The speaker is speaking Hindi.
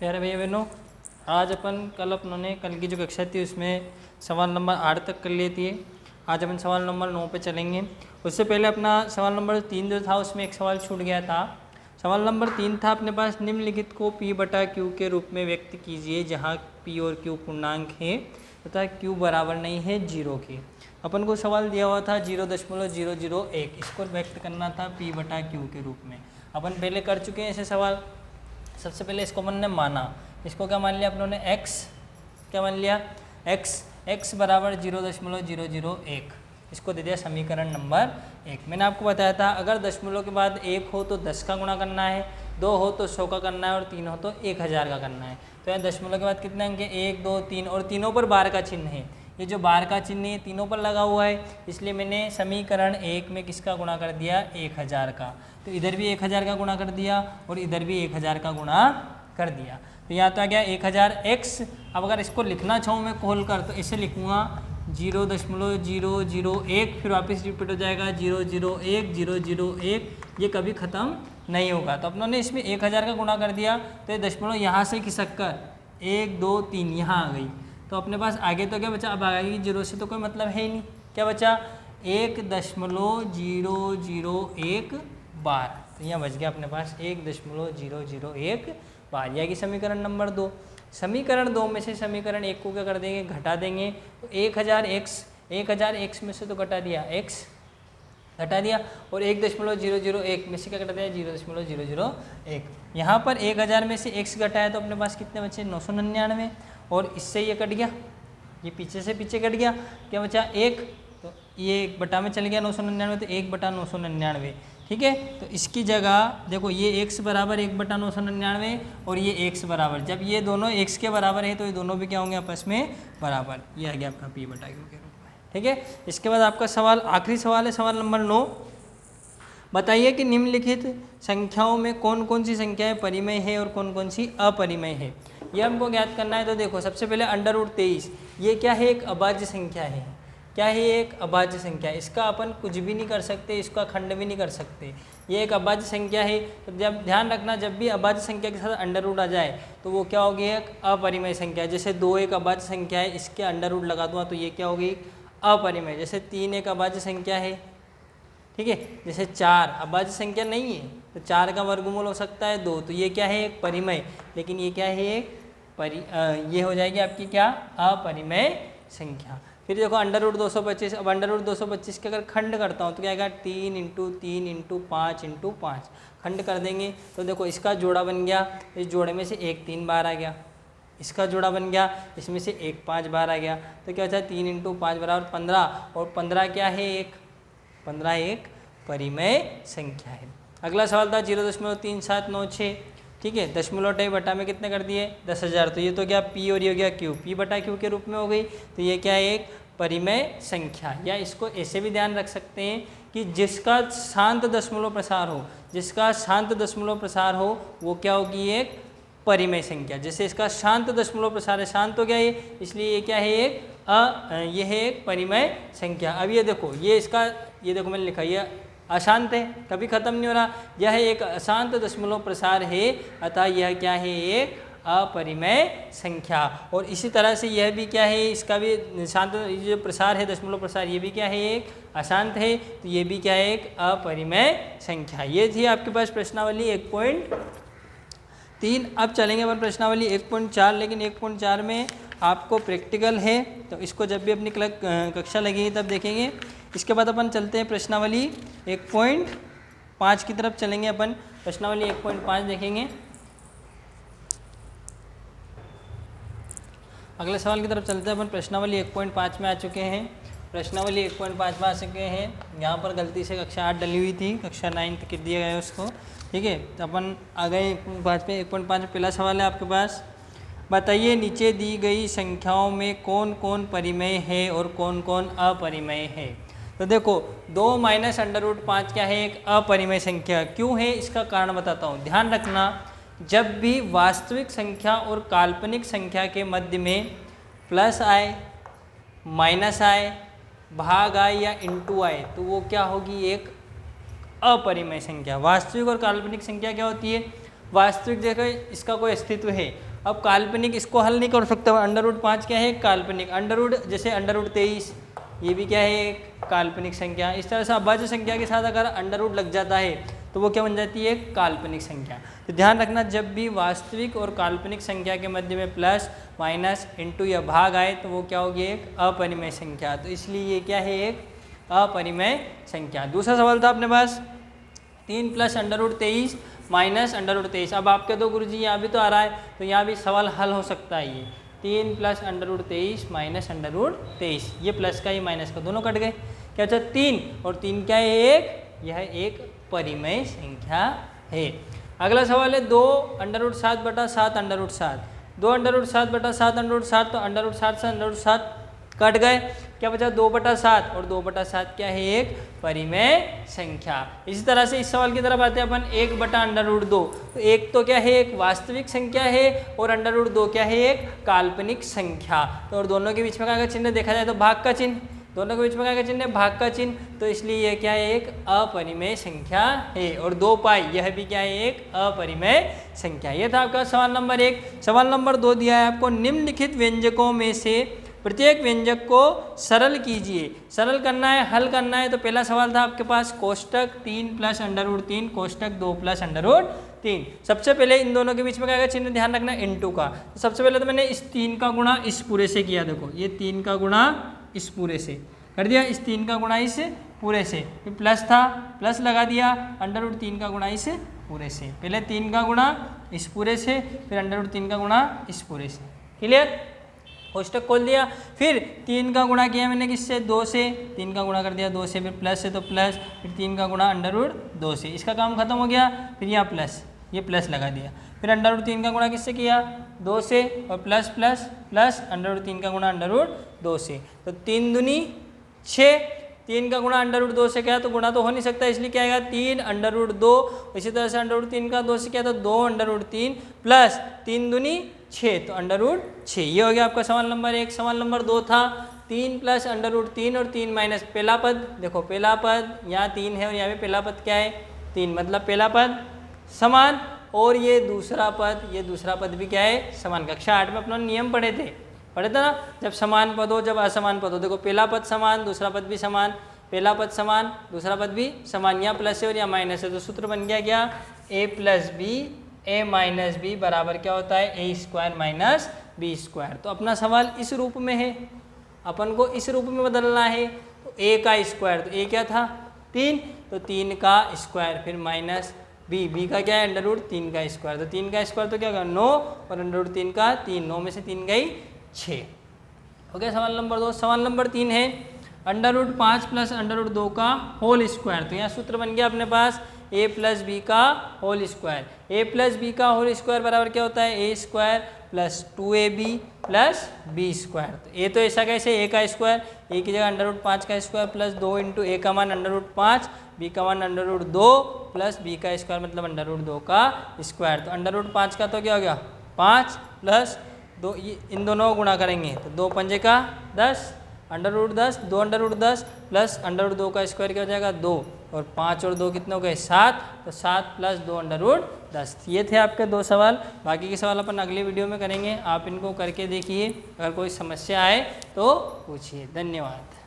प्यारे भैया बहनों, आज अपनों ने कल की जो कक्षा थी उसमें सवाल नंबर 8 तक कर लिए थे। आज अपन सवाल नंबर 9 पे चलेंगे। उससे पहले अपना सवाल नंबर 3 जो था उसमें एक सवाल छूट गया था। सवाल नंबर 3 था अपने पास, निम्नलिखित को P/Q के रूप में व्यक्त कीजिए जहाँ P और Q पूर्णांक है तथा Q बराबर नहीं है 0 के। अपन को सवाल दिया हुआ था 0.001, इसको व्यक्त करना था P/Q के रूप में। अपन पहले कर चुके हैं ऐसे सवाल। सबसे पहले इसको अपन ने माना, इसको क्या मान लिया अपनों ने x, क्या मान लिया x बराबर 0.001, इसको दे दिया समीकरण नंबर 1। मैंने आपको बताया था अगर दशमलव के बाद 1 हो तो 10 का गुणा करना है, 2 हो तो 100 का करना है और 3 हो तो 1000 का करना है। तो यहाँ दशमलव के बाद कितने अंक है, 1 2 3 और तीनों पर बार का चिन्ह है। ये जो बार का चिन्ह है तीनों पर लगा हुआ है, इसलिए मैंने समीकरण 1 में किसका गुणा कर दिया, 1000 का। तो इधर भी 1000 का गुणा कर दिया और इधर भी 1000 का गुणा कर दिया। तो यहाँ तो आ गया 1000x। अब अगर इसको लिखना चाहूँ मैं खोल कर तो इसे लिखूँगा 0.001, फिर वापस रिपीट हो जाएगा 001 001, ये कभी ख़त्म नहीं होगा। तो अपनों ने इसमें 1000 का गुणा कर दिया तो ये दशमलव यहाँ से खिसक कर 1 2 3 यहाँ आ गई। तो अपने पास आगे तो क्या बचा, अब आगे की 0 से तो कोई मतलब है ही नहीं। क्या बचा, 1.001 बार। तो यहाँ बच गया अपने पास 1.001 बार, यह की समीकरण नंबर 2। समीकरण 2 में से समीकरण 1 को क्या कर देंगे, घटा देंगे। तो 1000x में से तो घटा दिया, x घटा दिया, और 1.001 में से क्या घटा दिया, 0.001। यहाँ पर 1000 में से x घटाया तो अपने पास कितने बचे, 999, और इससे ये कट गया, ये पीछे से पीछे कट गया, क्या बचा 1। तो ये 1 बटा में चल गया 999, तो 1/999, ठीक है। तो इसकी जगह देखो ये x बराबर 1/999 और ये x बराबर, जब ये दोनों x के बराबर है तो ये दोनों भी क्या होंगे, आपस में बराबर। ये आ गया आपका P/Q के रूप में, ठीक है। इसके बाद आपका सवाल, आखिरी सवाल है सवाल नंबर 9। बताइए कि निम्नलिखित संख्याओं में कौन कौन सी संख्याएं परिमेय है और कौन कौन सी अपरिमेय है, यह हमको ज्ञात करना है। तो देखो सबसे पहले √23, ये क्या है, एक अभाज्य संख्या है। क्या है, एक अभाज्य संख्या। इसका अपन कुछ भी नहीं कर सकते, इसका खंड भी नहीं कर सकते, ये एक अभाज्य संख्या है। तो जब ध्यान रखना, जब भी अभाज्य संख्या के साथ √ आ जाए तो वो क्या होगी, एक अपरिमेय संख्या। जैसे 2 एक अभाज्य संख्या है, इसके √ लगा दूंगा तो ये क्या होगी, अपरिमेय। जैसे 3 एक अभाज्य संख्या है, ठीक है। जैसे 4 अभाज्य संख्या नहीं है तो 4 का वर्गमूल हो सकता है 2, तो ये क्या है, एक परिमेय। लेकिन ये क्या है, एक ये हो जाएगी आपकी क्या, अपरिमेय संख्या। फिर देखो √225, अब √225 के अगर खंड करता हूँ तो क्या आएगा, 3 × 3 × 5 × 5 खंड कर देंगे। तो देखो इसका जोड़ा बन गया, इस जोड़े में से 1 3 बार आ गया, इसका जोड़ा बन गया, इसमें से 1 5 बार आ गया। तो क्या होता है, 3 × 5 बराबर 15, और 15 क्या है, 15 एक परिमेय संख्या है। अगला सवाल था 0.3796, ठीक है। दशमलव बटा में कितने कर दिए, 10,000। तो ये तो क्या P और ये हो गया Q, P/Q के रूप में हो गई। तो ये क्या है, एक परिमेय संख्या। या इसको ऐसे भी ध्यान रख सकते हैं कि जिसका शांत दशमलव प्रसार हो, जिसका शांत दशमलव प्रसार हो वो क्या होगी, एक परिमेय संख्या। जैसे इसका शांत दशमलव प्रसार है, शांत हो गया ये, इसलिए ये क्या है, एक ये है एक परिमेय संख्या। अब ये देखो, ये इसका, ये देखो मैंने लिखा, ये अशांत है, कभी खत्म नहीं हो रहा, यह एक अशांत दशमलव प्रसार है, अतः यह क्या है, एक अपरिमेय संख्या। और इसी तरह से यह भी क्या है, इसका भी शांत जो प्रसार है, दशमलव प्रसार, ये भी क्या है, एक अशांत है, तो ये भी क्या है, एक अपरिमेय संख्या। ये थी आपके पास प्रश्नावली 1.3। अब चलेंगे अपन प्रश्नावली 1.4, लेकिन 1.4 में आपको प्रैक्टिकल है, तो इसको जब भी अपनी कक्षा लगेगी तब देखेंगे। इसके बाद अपन चलते हैं प्रश्नावली 1.5 की तरफ चलेंगे। अपन प्रश्नावली 1.5 देखेंगे। अगले सवाल की तरफ चलते हैं अपन। प्रश्नावली 1.5 में आ चुके हैं, प्रश्नावली 1.5 में आ चुके हैं। यहाँ पर गलती से कक्षा 8 डली हुई थी, कक्षा 9 कर दिया गया उसको, ठीक है। तो अपन आ गए 1.5 में। 1.5 में पहला सवाल है आपके पास, बताइए नीचे दी गई संख्याओं में कौन कौन परिमेय है और कौन कौन अपरिमेय है। तो देखो 2 - √5 क्या है, एक अपरिमेय संख्या। क्यों है, इसका कारण बताता हूँ। ध्यान रखना, जब भी वास्तविक संख्या और काल्पनिक संख्या के मध्य में प्लस आए, माइनस आए, भाग आए या इंटू आए, तो वो क्या होगी, एक अपरिमेय संख्या। वास्तविक और काल्पनिक संख्या क्या होती है, वास्तविक जगह इसका कोई अस्तित्व है। अब काल्पनिक इसको हल नहीं कर सकता। √5 क्या है? काल्पनिक। जैसे √23 ये भी क्या है? एक काल्पनिक संख्या। इस तरह से अभाज्य संख्या के साथ अगर √ लग जाता है तो वो क्या बन जाती है? काल्पनिक संख्या। तो ध्यान रखना, जब भी वास्तविक और काल्पनिक संख्या के मध्य में प्लस, माइनस, इंटू या भाग आए तो वो क्या होगी? एक अपरिमेय संख्या। तो इसलिए ये क्या है? एक अपरिमेय संख्या। दूसरा सवाल था अपने पास 3 + √23 माइनस √23। अब आपके तो गुरुजी यहाँ भी तो आ रहा है, तो यहाँ भी सवाल हल हो सकता है। ये 3 + √23 माइनस √23, ये प्लस का, ये माइनस का, दोनों कट गए। क्या अच्छा? 3 और 3 क्या है? एक। यह एक परिमेय संख्या है। अगला सवाल है 2 √7 बटा 7 √7। 2 √7 बटा 7 √7, तो √7 से √7 कट गए। क्या बचा? 2/7, और 2/7 क्या है? एक परिमेय संख्या। इसी तरह से इस सवाल की तरफ आते हैं अपन 1/√2। तो एक तो क्या है? एक वास्तविक संख्या है, और √2 क्या है? एक काल्पनिक संख्या। तो और दोनों के बीच में का चिन्ह देखा जाए तो भाग का चिन्ह, दोनों के बीच में का चिन्ह है? भाग का चिन्ह। तो इसलिए यह क्या है? एक अपरिमेय संख्या है। और 2π यह भी क्या है? एक अपरिमेय संख्या। यह था आपका सवाल नंबर 1। सवाल नंबर 2 दिया है आपको, निम्नलिखित व्यंजकों में से प्रत्येक व्यंजक को सरल कीजिए। सरल करना है, हल करना है। तो पहला सवाल था आपके पास कोष्टक 3 + √3 कोष्टक 2 + √3। सबसे पहले इन दोनों के बीच में क्या है? चिन्ह ध्यान रखना, इंटू का। तो सबसे पहले तो मैंने इस 3 का गुणा इस पूरे से किया। देखो ये 3 का गुणा इस पूरे से कर दिया, इस 3 का गुणा इस पूरे से, फिर प्लस था, प्लस लगा दिया, √3 का गुणा इस पूरे से। पहले 3 का गुणा इस पूरे से, फिर √3 का गुणा इस पूरे से। क्लियर? कोष्टक खोल दिया। फिर 3 का गुणा किया मैंने किससे? 2 से। 3 का गुणा कर दिया 2 से, फिर प्लस से तो प्लस, फिर 3 का गुणा √2 से। इसका काम खत्म हो गया। फिर यहाँ प्लस, ये प्लस लगा दिया। फिर √3 का गुणा किससे किया? 2 से, और प्लस प्लस प्लस √3 का गुणा √2 से। तो 3 दूनी 6। 3 का गुणा √2 से क्या? तो गुणा तो हो नहीं सकता, इसलिए क्या आएगा? 3 √2। इसी तरह से √3 का 2 से क्या? तो 2 √3 प्लस 3 दूनी 6, तो √6। ये हो गया आपका सवाल नंबर 1। सवाल नंबर 2 था 3 + √3 और 3 माइनस पहला पद। देखो पहला पद यहाँ 3 है, और यहाँ पे पहला पद क्या है? 3, मतलब पहला पद समान, और ये दूसरा पद भी क्या है? समान। कक्षा 8 में अपना नियम पढ़े थे ना, जब समान पद हो, जब असमान पद हो। देखो पहला पद समान, दूसरा पद भी समान, पहला पद समान, दूसरा पद भी समान। यहाँ प्लस है और यहाँ माइनस है, तो सूत्र बन गया क्या? a + b a - b बराबर क्या होता है? a² - b²। तो अपना सवाल इस रूप में है, अपन को इस रूप में बदलना है। तो a का स्क्वायर, तो a क्या था? 3, तो 3 का स्क्वायर, फिर माइनस b का क्या है? √3 का स्क्वायर। तो 3 का स्क्वायर तो क्या होगा? 9, और √3 का 3, 9 में से 3 गई 6। हो गया सवाल नंबर 2। सवाल नंबर 3 है √5 + √2 का होल स्क्वायर। तो यहाँ सूत्र बन गया अपने पास a + b का होल स्क्वायर। a + b का होल स्क्वायर बराबर क्या होता है? a² + 2ab + b²। तो a तो ऐसा कैसे? a का स्क्वायर, a की जगह √5 का स्क्वायर प्लस 2 इंटू a का मान √5, b का मान √2 प्लस b का स्क्वायर मतलब √2 का स्क्वायर। तो √5 का तो क्या हो गया? 5 प्लस 2, इन दोनों को गुणा करेंगे तो 2 पंजे का 10, √10, 2 √10 प्लस √2 का स्क्वायर क्या हो जाएगा? 2, और 5 और 2 कितने हो गए? 7। तो 7 + 2 √10। ये थे आपके 2 सवाल। बाकी के सवाल अपन अगली वीडियो में करेंगे। आप इनको करके देखिए, अगर कोई समस्या आए तो पूछिए। धन्यवाद।